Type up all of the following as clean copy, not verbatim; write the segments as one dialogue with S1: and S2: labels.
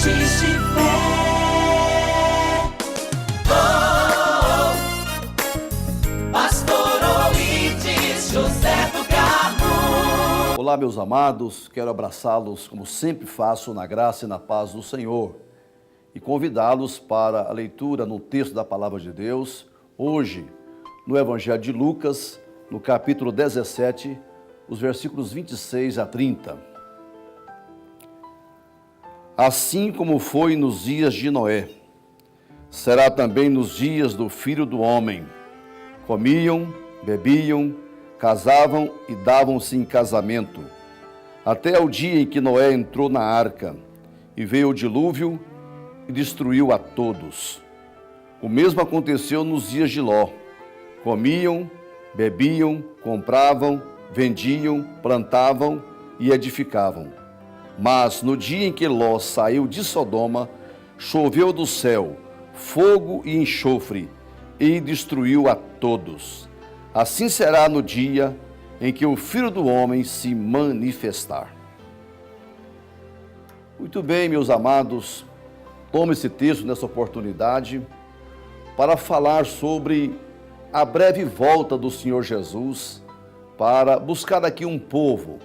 S1: Sementes de fé. Pastor Oídes José do Carmo.
S2: Olá, meus amados, quero abraçá-los como sempre faço na graça e na paz do Senhor e convidá-los para a leitura no texto da Palavra de Deus, hoje no Evangelho de Lucas, no capítulo 17, os versículos 26 a 30. Assim como foi nos dias de Noé, será também nos dias do Filho do Homem. Comiam, bebiam, casavam e davam-se em casamento, até o dia em que Noé entrou na arca, e veio o dilúvio e destruiu a todos. O mesmo aconteceu nos dias de Ló. Comiam, bebiam, compravam, vendiam, plantavam e edificavam. Mas no dia em que Ló saiu de Sodoma, choveu do céu fogo e enxofre, e destruiu a todos. Assim será no dia em que o Filho do Homem se manifestar. Muito bem, meus amados, tome esse texto nessa oportunidade para falar sobre a breve volta do Senhor Jesus para buscar aqui um povo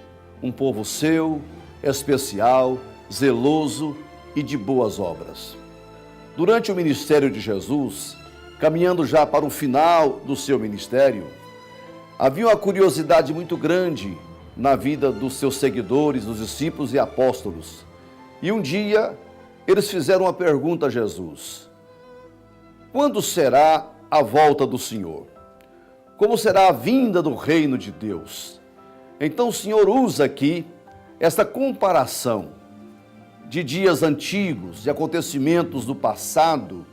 S2: seu, especial, zeloso e de boas obras. Durante o ministério de Jesus, caminhando já para o final do seu ministério, havia uma curiosidade muito grande na vida dos seus seguidores, dos discípulos e apóstolos. E um dia, eles fizeram uma pergunta a Jesus: quando será a volta do Senhor? Como será a vinda do reino de Deus? Então o Senhor usa aqui esta comparação de dias antigos, de acontecimentos do passado,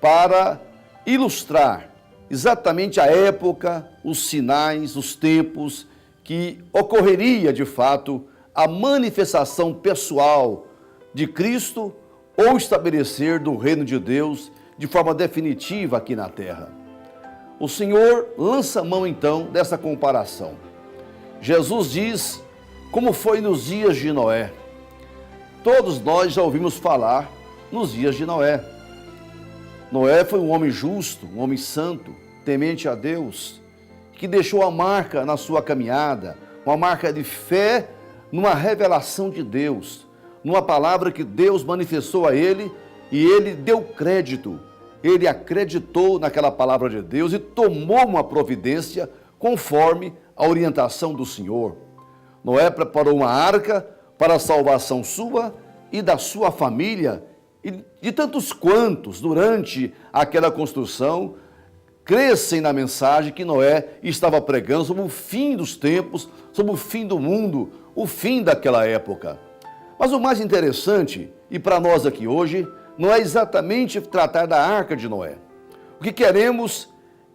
S2: para ilustrar exatamente a época, os sinais, os tempos que ocorreria de fato a manifestação pessoal de Cristo ou estabelecer do reino de Deus de forma definitiva aqui na terra. O Senhor lança mão então dessa comparação. Jesus diz como foi nos dias de Noé. Todos nós já ouvimos falar nos dias de Noé. Noé foi um homem justo, um homem santo, temente a Deus, que deixou a marca na sua caminhada, uma marca de fé numa revelação de Deus, numa palavra que Deus manifestou a ele e ele deu crédito. Ele acreditou naquela palavra de Deus e tomou uma providência conforme a orientação do Senhor. Noé preparou uma arca para a salvação sua e da sua família e de tantos quantos, durante aquela construção, crescem na mensagem que Noé estava pregando sobre o fim dos tempos, sobre o fim do mundo, o fim daquela época. Mas o mais interessante, e para nós aqui hoje, não é exatamente tratar da arca de Noé. O que queremos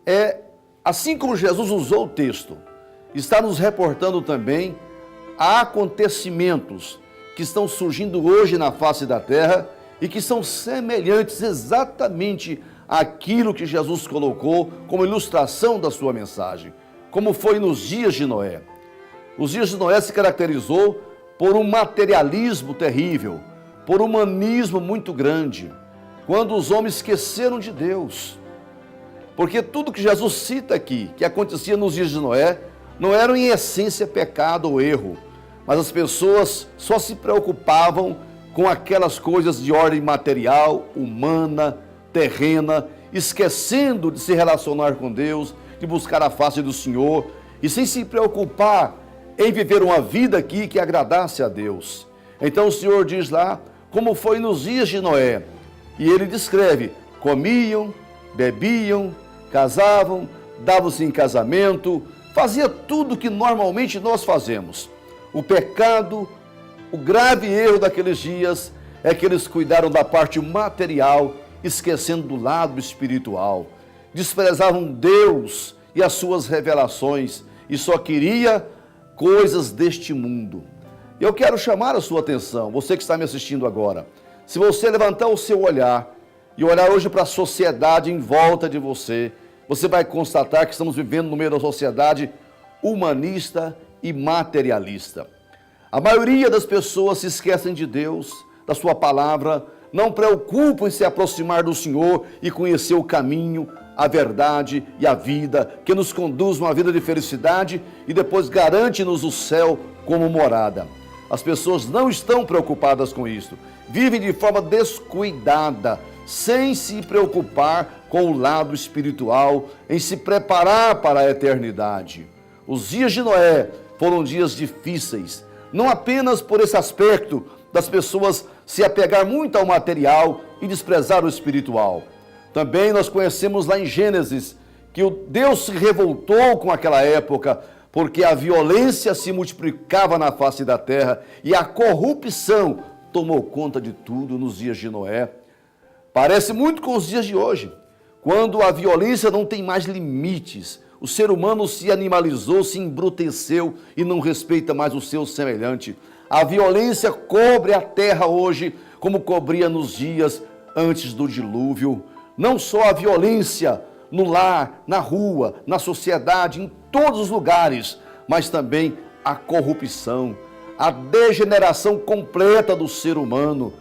S2: é, assim como Jesus usou o texto, está nos reportando também a acontecimentos que estão surgindo hoje na face da terra e que são semelhantes exatamente àquilo que Jesus colocou como ilustração da sua mensagem, como foi nos dias de Noé. Os dias de Noé se caracterizou por um materialismo terrível, por um humanismo muito grande, quando os homens esqueceram de Deus. Porque tudo que Jesus cita aqui, que acontecia nos dias de Noé, não era em essência pecado ou erro, mas as pessoas só se preocupavam com aquelas coisas de ordem material, humana, terrena, esquecendo de se relacionar com Deus, de buscar a face do Senhor e sem se preocupar em viver uma vida aqui que agradasse a Deus. Então o Senhor diz lá como foi nos dias de Noé, e ele descreve: comiam, bebiam, casavam, davam-se em casamento, fazia tudo que normalmente nós fazemos. O pecado, o grave erro daqueles dias é que eles cuidaram da parte material, esquecendo do lado espiritual. Desprezavam Deus e as suas revelações e só queria coisas deste mundo. Eu quero chamar a sua atenção, você que está me assistindo agora. Se você levantar o seu olhar e olhar hoje para a sociedade em volta de você, você vai constatar que estamos vivendo no meio da sociedade humanista e materialista. A maioria das pessoas se esquecem de Deus, da sua palavra, não preocupam em se aproximar do Senhor e conhecer o caminho, a verdade e a vida, que nos conduz a uma vida de felicidade e depois garante-nos o céu como morada. As pessoas não estão preocupadas com isso, vivem de forma descuidada, sem se preocupar com o lado espiritual, em se preparar para a eternidade. Os dias de Noé foram dias difíceis, não apenas por esse aspecto das pessoas se apegar muito ao material e desprezar o espiritual. Também nós conhecemos lá em Gênesis que o Deus se revoltou com aquela época, porque a violência se multiplicava na face da terra e a corrupção tomou conta de tudo nos dias de Noé. Parece muito com os dias de hoje, quando a violência não tem mais limites. O ser humano se animalizou, se embruteceu e não respeita mais o seu semelhante. A violência cobre a terra hoje, como cobria nos dias antes do dilúvio. Não só a violência no lar, na rua, na sociedade, em todos os lugares, mas também a corrupção, a degeneração completa do ser humano,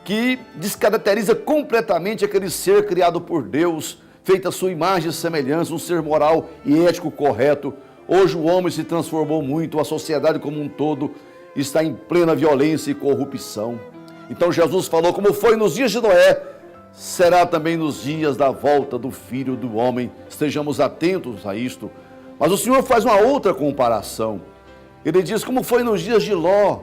S2: que descaracteriza completamente aquele ser criado por Deus, feito à sua imagem e semelhança, um ser moral e ético correto. Hoje o homem se transformou muito, a sociedade como um todo está em plena violência e corrupção. Então Jesus falou, como foi nos dias de Noé, será também nos dias da volta do Filho do Homem. Estejamos atentos a isto. Mas o Senhor faz uma outra comparação. Ele diz como foi nos dias de Ló,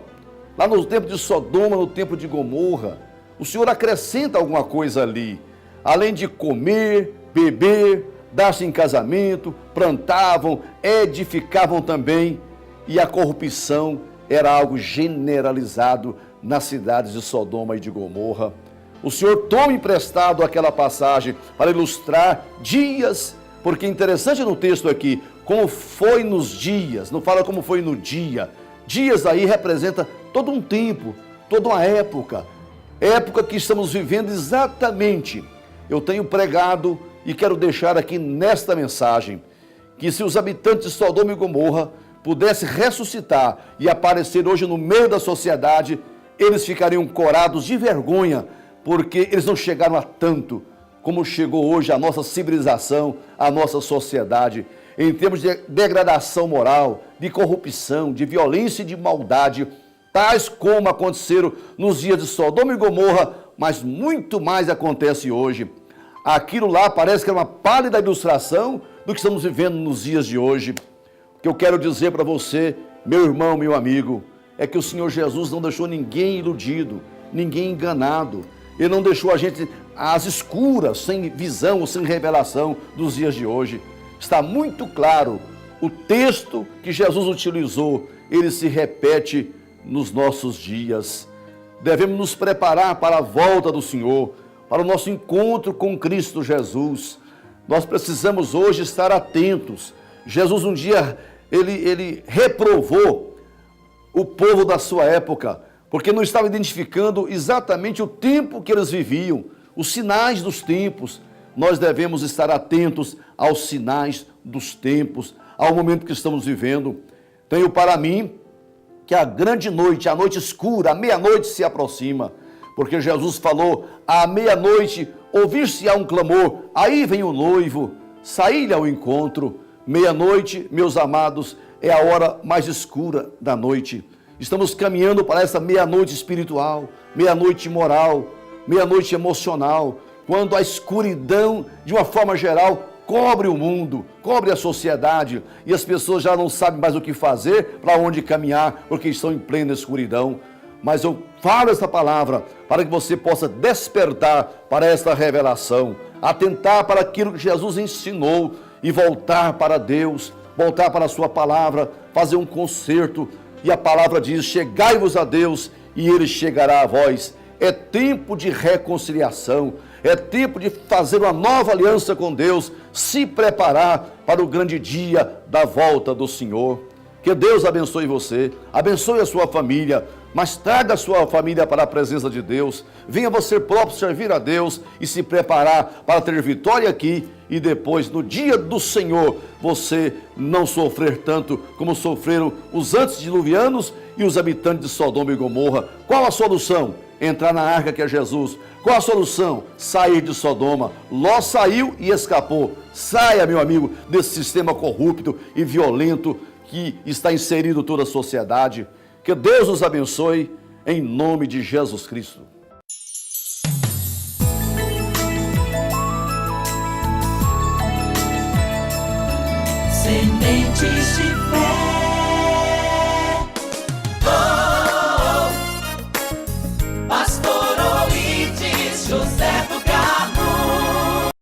S2: lá no tempo de Sodoma, no tempo de Gomorra. O Senhor acrescenta alguma coisa ali. Além de comer, beber, dar-se em casamento, plantavam, edificavam também. E a corrupção era algo generalizado nas cidades de Sodoma e de Gomorra. O Senhor toma emprestado aquela passagem para ilustrar dias, porque é interessante no texto aqui, como foi nos dias, não fala como foi no dia. Dias aí representa todo um tempo, toda uma época que estamos vivendo exatamente. Eu tenho pregado e quero deixar aqui nesta mensagem, que se os habitantes de Sodoma e Gomorra pudessem ressuscitar e aparecer hoje no meio da sociedade, eles ficariam corados de vergonha, porque eles não chegaram a tanto como chegou hoje a nossa civilização, a nossa sociedade, em termos de degradação moral, de corrupção, de violência e de maldade, tais como aconteceram nos dias de Sodoma e Gomorra, mas muito mais acontece hoje. Aquilo lá parece que é uma pálida ilustração do que estamos vivendo nos dias de hoje. O que eu quero dizer para você, meu irmão, meu amigo, é que o Senhor Jesus não deixou ninguém iludido, ninguém enganado. Ele não deixou a gente às escuras, sem visão, sem revelação dos dias de hoje. Está muito claro, o texto que Jesus utilizou, ele se repete nos nossos dias. Devemos nos preparar para a volta do Senhor, para o nosso encontro com Cristo Jesus. Nós precisamos hoje estar atentos. Jesus um dia, ele reprovou o povo da sua época, porque não estava identificando exatamente o tempo que eles viviam, os sinais dos tempos. Nós devemos estar atentos aos sinais dos tempos, ao momento que estamos vivendo. Tenho para mim que a grande noite, a noite escura, a meia-noite se aproxima, porque Jesus falou, à meia-noite ouvir-se-á um clamor, aí vem o noivo, saí-lhe ao encontro. Meia-noite, meus amados, é a hora mais escura da noite. Estamos caminhando para essa meia-noite espiritual, meia-noite moral, meia-noite emocional, quando a escuridão, de uma forma geral, cobre o mundo, cobre a sociedade, e as pessoas já não sabem mais o que fazer, para onde caminhar, porque estão em plena escuridão. Mas eu falo essa palavra para que você possa despertar para esta revelação, atentar para aquilo que Jesus ensinou e voltar para Deus, voltar para a sua palavra, fazer um concerto. E a palavra diz, chegai-vos a Deus e Ele chegará a vós. É tempo de reconciliação, é tempo de fazer uma nova aliança com Deus, se preparar para o grande dia da volta do Senhor. Que Deus abençoe você, abençoe a sua família, mas traga a sua família para a presença de Deus. Venha você próprio servir a Deus e se preparar para ter vitória aqui e depois, no dia do Senhor, você não sofrer tanto como sofreram os antediluvianos e os habitantes de Sodoma e Gomorra. Qual a solução? entrar na arca que é Jesus. Qual a solução? Sair de Sodoma. Ló saiu e escapou. Saia, meu amigo, desse sistema corrupto e violento que está inserido toda a sociedade. Que Deus nos abençoe, em nome de Jesus Cristo.
S1: Semente